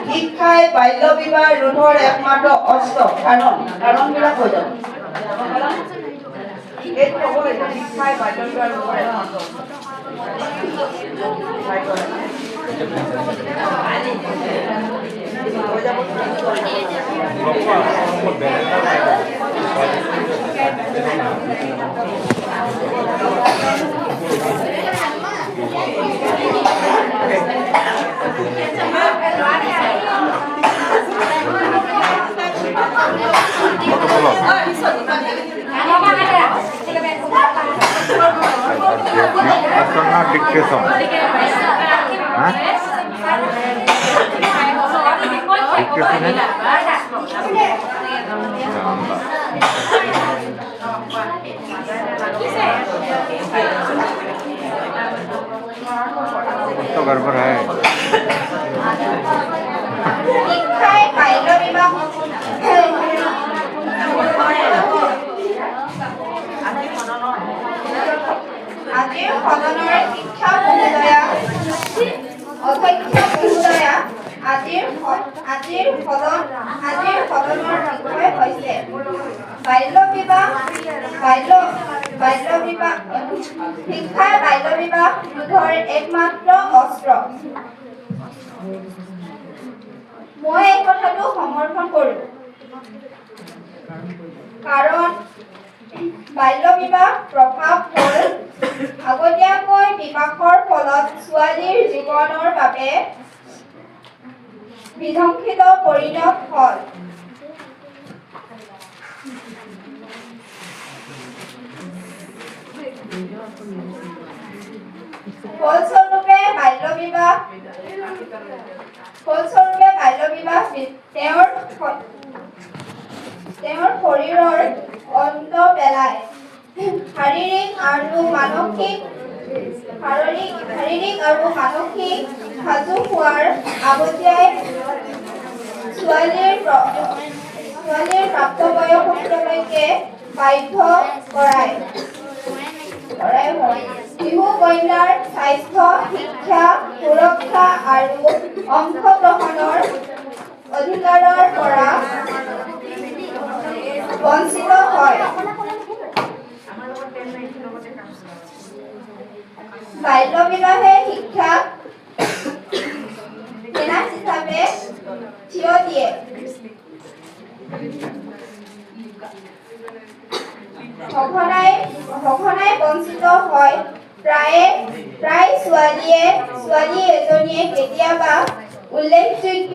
শিক্ষাই বাল্য বিবাহ ৰোধৰ একমাত্ৰ অস্ত্ৰ কাৰণবিলাক হৈ যাব এইটো ক'ব লাগিব শিক্ষাই বাল্য বিবাহ ৰোধৰ একমাত্ৰ dictation. Hah? Dictation है? तो गड़बड़ है। আজিৰ সদনৰ শিক্ষা মহোদয়া অধ্যক্ষ মহোদয়া আজিৰ সদনৰ বিষয় হৈছে বাল্য বিবাহ শিক্ষা বাল্য বিবাহ ৰোধৰ একমাত্ৰ অস্ত্ৰ মই এই কথাটো সমৰ্থন কৰোঁ কাৰণ বাল্য বিবাহ প্ৰভাৱ হ'ল আগতীয়াকৈ বিবাহৰ ফলত ছোৱালীৰ জীৱনৰ বাবে বিধ্বংসিত পৰিণত হ'ল ফলস্বৰূপে বাল্য বিবাহ তেওঁৰ শৰীৰৰ অন্ত পেলায় শাৰীৰিক আৰু মানসিক সাজু হোৱাৰ আগতীয়াই ছোৱালীৰ প্ৰাপ্তবয়সলৈকে বাধ্য কৰায় শিশু কন্যাৰ স্বাস্থ্য শিক্ষা সুৰক্ষা আৰু অংশগ্ৰহণৰ অধিকাৰৰ পৰা বঞ্চিত হয় বাল্য বিবাহে শিক্ষাক বিনাশ হিচাপে থিয় দিয়ে সঘনাই বঞ্চিত হয় প্ৰায় ছোৱালী এজনীয়ে কেতিয়াবা উল্লেখযোগ্য